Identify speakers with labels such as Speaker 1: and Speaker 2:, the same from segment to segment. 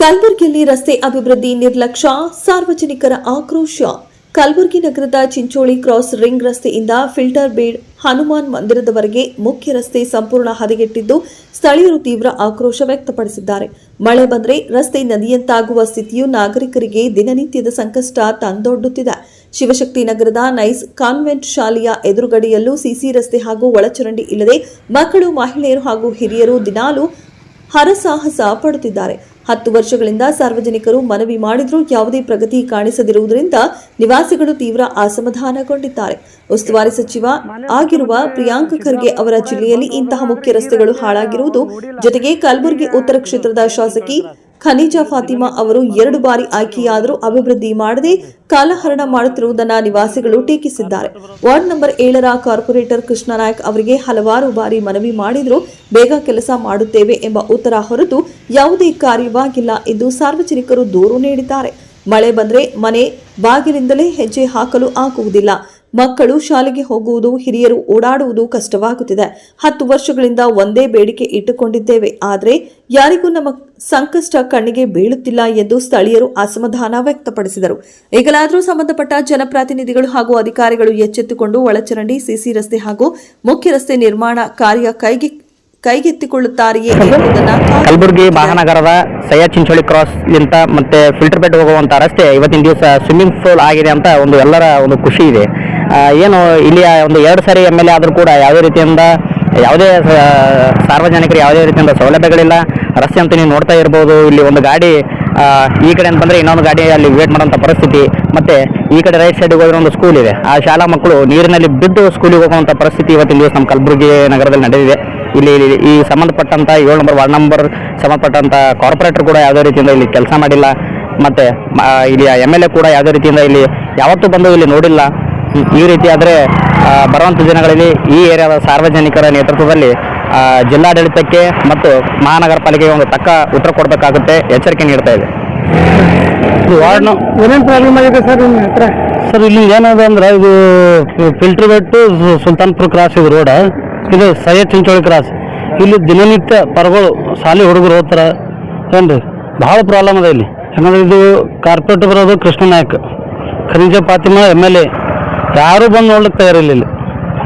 Speaker 1: ಕಲಬುರಗಿಯಲ್ಲಿ ರಸ್ತೆ ಅಭಿವೃದ್ಧಿ ನಿರ್ಲಕ್ಷ್ಯ, ಸಾರ್ವಜನಿಕರ ಆಕ್ರೋಶ. ಕಲಬುರಗಿ ನಗರದ ಚಿಂಚೋಳಿ ಕ್ರಾಸ್ ರಿಂಗ್ ರಸ್ತೆಯಿಂದ ಫಿಲ್ಟರ್ ಬೇಡ್ ಹನುಮಾನ್ ಮಂದಿರದವರೆಗೆ ಮುಖ್ಯ ರಸ್ತೆ ಸಂಪೂರ್ಣ ಹದಗೆಟ್ಟಿದ್ದು, ಸ್ಥಳೀಯರು ತೀವ್ರ ಆಕ್ರೋಶ ವ್ಯಕ್ತಪಡಿಸಿದ್ದಾರೆ. ಮಳೆ ಬಂದರೆ ರಸ್ತೆ ನದಿಯಂತಾಗುವ ಸ್ಥಿತಿಯು ನಾಗರಿಕರಿಗೆ ದಿನನಿತ್ಯದ ಸಂಕಷ್ಟ ತಂದೊಡ್ಡುತ್ತಿದೆ. ಶಿವಶಕ್ತಿ ನಗರದ ನೈಸ್ ಕಾನ್ವೆಂಟ್ ಶಾಲೆಯ ಎದುರುಗಡೆಯಲ್ಲೂ ಸಿಸಿ ರಸ್ತೆ ಹಾಗೂ ಒಳಚರಂಡಿ ಇಲ್ಲದೆ ಮಕ್ಕಳು, ಮಹಿಳೆಯರು ಹಾಗೂ ಹಿರಿಯರು ದಿನಾಲೂ ಹರಸಾಹಸ ಪಡುತ್ತಿದ್ದಾರೆ. 10 ವರ್ಷಗಳಿಂದ ಸಾರ್ವಜನಿಕರು ಮನವಿ ಮಾಡಿದರೂ ಯಾವುದೇ ಪ್ರಗತಿ ಕಾಣಿಸದಿರುವುದರಿಂದ ನಿವಾಸಿಗಳು ತೀವ್ರ ಅಸಮಾಧಾನಗೊಂಡಿದ್ದಾರೆ. ಉಸ್ತುವಾರಿ ಸಚಿವ ಆಗಿರುವ ಪ್ರಿಯಾಂಕ್ ಖರ್ಗೆ ಅವರ ಜಿಲ್ಲೆಯಲ್ಲಿ ಇಂತಹ ಮುಖ್ಯ ರಸ್ತೆಗಳು ಹಾಳಾಗಿರುವುದು ಜೊತೆಗೆ ಕಲಬುರಗಿ ಉತ್ತರ ಕ್ಷೇತ್ರದ ಶಾಸಕಿ ಖನೀಜಾ ಫಾತಿಮಾ ಅವರು 2 ಬಾರಿ ಆಯ್ಕೆಯಾದರೂ ಅಭಿವೃದ್ಧಿ ಮಾಡದೆ ಕಾಲಹರಣ ಮಾಡುತ್ತಿರುವುದನ್ನು ನಿವಾಸಿಗಳು ಟೀಕಿಸಿದ್ದಾರೆ. ವಾರ್ಡ್ ನಂಬರ್ 7ರ ಕಾರ್ಪೊರೇಟರ್ ಕೃಷ್ಣನಾಯ್ಕ ಅವರಿಗೆ ಹಲವಾರು ಬಾರಿ ಮನವಿ ಮಾಡಿದರೂ ಬೇಗ ಕೆಲಸ ಮಾಡುತ್ತೇವೆ ಎಂಬ ಉತ್ತರ ಹೊರತು ಯಾವುದೇ ಕಾರ್ಯವಾಗಿಲ್ಲ ಎಂದು ಸಾರ್ವಜನಿಕರು ದೂರು ನೀಡಿದ್ದಾರೆ. ಮಳೆ ಬಂದರೆ ಮನೆ ಬಾಗಿಲಿಂದಲೇ ಹೆಜ್ಜೆ ಹಾಕಲು ಆಗುವುದಿಲ್ಲ. ಮಕ್ಕಳು ಶಾಲೆಗೆ ಹೋಗುವುದು, ಹಿರಿಯರು ಓಡಾಡುವುದು ಕಷ್ಟವಾಗುತ್ತಿದೆ. 10 ವರ್ಷಗಳಿಂದ ಒಂದೇ ಬೇಡಿಕೆ ಇಟ್ಟುಕೊಂಡಿದ್ದೇವೆ, ಆದರೆ ಯಾರಿಗೂ ನಮ್ಮ ಸಂಕಷ್ಟ ಕಣ್ಣಿಗೆ ಬೀಳುತ್ತಿಲ್ಲ ಎಂದು ಸ್ಥಳೀಯರು ಅಸಮಾಧಾನ ವ್ಯಕ್ತಪಡಿಸಿದರು. ಈಗಲಾದರೂ ಸಂಬಂಧಪಟ್ಟ ಜನಪ್ರತಿನಿಧಿಗಳು ಹಾಗೂ ಅಧಿಕಾರಿಗಳು ಎಚ್ಚೆತ್ತುಕೊಂಡು ಒಳಚರಂಡಿ, ಸಿಸಿ ರಸ್ತೆ ಹಾಗೂ ಮುಖ್ಯ ರಸ್ತೆ ನಿರ್ಮಾಣ ಕಾರ್ಯ ಕೈಗೆತ್ತಿಕೊಳ್ಳುತ್ತಾರೆಯೇ ಎಂಬುದನ್ನು
Speaker 2: ಕಲಬುರಗಿ ಮಹಾನಗರದ ಸೈಯದ್ ಚಿಂಚೋಳಿ ಕ್ರಾಸ್ ಲಿಂತ ಮತ್ತೆ ಫಿಲ್ಟರ್ ಬೆಡ್ ಹೋಗುವಂತ ರಸ್ತೆ ಇವತ್ತಿನ ದಿವಸ ಸ್ವಿಮ್ಮಿಂಗ್ ಪೂಲ್ ಆಗಿದೆ ಅಂತ ಎಲ್ಲರ ಒಂದು ಖುಷಿ ಇದೆ. ಏನು ಇಲ್ಲಿಯ ಒಂದು 2 ಸಾರಿ MLA ಆದರೂ ಕೂಡ ಯಾವುದೇ ಸಾರ್ವಜನಿಕರಿಗೆ ಯಾವುದೇ ರೀತಿಯಿಂದ ಸೌಲಭ್ಯಗಳಿಲ್ಲ. ರಸ್ತೆ ಅಂತ ನೀವು ನೋಡ್ತಾ ಇರ್ಬೋದು, ಇಲ್ಲಿ ಒಂದು ಗಾಡಿ ಈ ಕಡೆ ಅಂತ ಬಂದರೆ ಇನ್ನೊಂದು ಗಾಡಿ ಅಲ್ಲಿ ವೇಟ್ ಮಾಡೋಂಥ ಪರಿಸ್ಥಿತಿ. ಮತ್ತು ಈ ಕಡೆ ರೈಟ್ ಸೈಡ್ಗೆ ಹೋದ್ರೆ ಒಂದು ಸ್ಕೂಲ್ ಇದೆ, ಆ ಶಾಲಾ ಮಕ್ಕಳು ನೀರಿನಲ್ಲಿ ಬಿದ್ದು ಸ್ಕೂಲಿಗೆ ಹೋಗುವಂಥ ಪರಿಸ್ಥಿತಿ ಇವತ್ತಿನ ದಿವಸ ನಮ್ಮ ಕಲಬುರಗಿ ನಗರದಲ್ಲಿ ನಡೆದಿದೆ. ಇಲ್ಲಿ ಈ ಸಂಬಂಧಪಟ್ಟಂಥ 7 ನಂಬರ್ ವಾರ್ಡ್ ನಂಬರ್ ಸಂಬಂಧಪಟ್ಟಂಥ ಕಾರ್ಪೊರೇಟರ್ ಕೂಡ ಯಾವುದೇ ರೀತಿಯಿಂದ ಇಲ್ಲಿ ಕೆಲಸ ಮಾಡಿಲ್ಲ. ಮತ್ತು ಇಲ್ಲಿ MLA ಕೂಡ ಯಾವುದೇ ರೀತಿಯಿಂದ ಇಲ್ಲಿ ಯಾವತ್ತೂ ಬಂದು ಇಲ್ಲಿ ನೋಡಿಲ್ಲ. ಈ ರೀತಿ ಆದರೆ ಬರುವಂಥ ದಿನಗಳಲ್ಲಿ ಈ ಏರಿಯಾದ ಸಾರ್ವಜನಿಕರ ನೇತೃತ್ವದಲ್ಲಿ ಜಿಲ್ಲಾಡಳಿತಕ್ಕೆ ಮತ್ತು ಮಹಾನಗರ ಪಾಲಿಕೆಗೆ ಒಂದು ತಕ್ಕ ಉತ್ತರ ಕೊಡಬೇಕಾಗುತ್ತೆ, ಎಚ್ಚರಿಕೆ ನೀಡ್ತಾ ಇದೆ.
Speaker 3: ವಾರ್ಡ್ನ ಏನೇನು ಪ್ರಾಬ್ಲಮ್ ಆಗಿದೆ ಸರ್ ನಿಮ್ಮ ಹತ್ರ?
Speaker 2: ಸರ್ ಇಲ್ಲಿ ಏನಿದೆ ಅಂದ್ರೆ ಇದು ಫಿಲ್ಟರ್ ಬೆಟ್ಟು ಸುಲ್ತಾನ್ಪುರ ಕ್ರಾಸ್ ಇದು ರೋಡ, ಇದು ಸೈಯದ್ ಚಿಂಚೋಳಿ ಕ್ರಾಸ್. ಇಲ್ಲಿ ದಿನನಿತ್ಯ ಪರಗಳು ಶಾಲೆ ಹುಡುಗರು ಹೋಗ್ತಾರೆ ಏನು ಭಾಳ ಪ್ರಾಬ್ಲಮ್ ಇದೆ ಇಲ್ಲಿ. ಯಾಕಂದರೆ ಇದು ಕಾರ್ಪೊರೇಟರ್ ಬರೋದು ಕೃಷ್ಣನಾಯ್ಕ, ಖನೀಜಾ ಫಾತಿಮಾ MLA, ಯಾರೂ ಬಂದು ನೋಡ್ಲಿಕ್ಕೆ ತಯಾರಿಲ್ಲ. ಇಲ್ಲಿ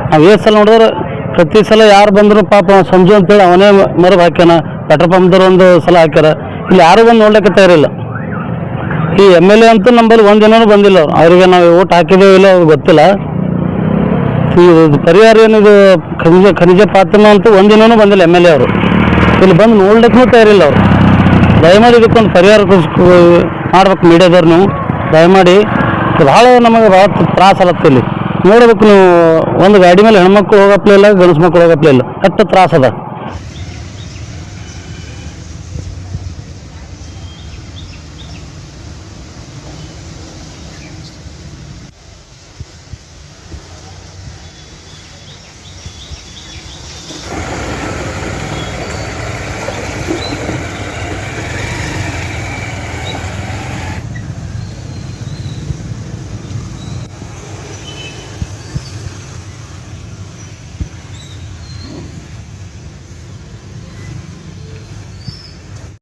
Speaker 2: ನಾವು ಎಷ್ಟು ಸಲ ನೋಡಿದ್ರೆ ಪ್ರತಿ ಸಲ ಯಾರು ಬಂದರೂ ಪಾಪ ಸಂಜು ಅಂತೇಳಿ ಅವನೇ ಮರಬ್ ಹಾಕ್ಯಾನ, ಪೆಟ್ರೋಲ್ ಪಂಪ್ದವ್ರು ಒಂದು ಸಲ ಹಾಕ್ಯಾರ. ಇಲ್ಲಿ ಯಾರೂ ಬಂದು ನೋಡ್ಲಿಕ್ಕೆ ತಯಾರಿಲ್ಲ. ಈ MLA ಅಂತೂ ನಮ್ಮಲ್ಲಿ ಒಂದು ದಿನವೂ ಬಂದಿಲ್ಲ. ಅವರಿಗೆ ನಾವು ಓಟ್ ಹಾಕಿದ್ದೇವೆ ಇಲ್ಲ ಅವ್ರಿಗೆ ಗೊತ್ತಿಲ್ಲ. ಇದು ಪರಿಹಾರ ಏನಿದು ಖನೀಜಾ ಫಾತಿಮಾ ಅಂತೂ ಒಂದು ದಿನವೂ ಬಂದಿಲ್ಲ MLA ಅವರು. ಇಲ್ಲಿ ಬಂದು ನೋಡ್ಲಿಕ್ಕೂ ತಯಾರಿಲ್ಲ ಅವರು. ದಯಮಾಡಿ ಇದಕ್ಕೊಂದು ಪರಿಹಾರ ಮಾಡ್ಬೇಕು ಮೀಡಿಯಾದವ್ರು. ನೀವು ದಯಮಾಡಿ ಭಾಳ ನಮಗೆ ಭಾಳ ತ್ರಾಸ ಆಗತ್ತೆ. ಇಲ್ಲಿ ನೋಡ್ಬೇಕು ನೀವು, ಒಂದು ಗಾಡಿ ಮೇಲೆ ಹೆಣ್ಮಕ್ಳು ಹೋಗಪ್ಲೇ ಇಲ್ಲ, ಗಂಡಸು ಮಕ್ಕಳು ಹೋಗಪ್ಲೇ ಇಲ್ಲ, ಅಷ್ಟು ತ್ರಾಸ ಅದ.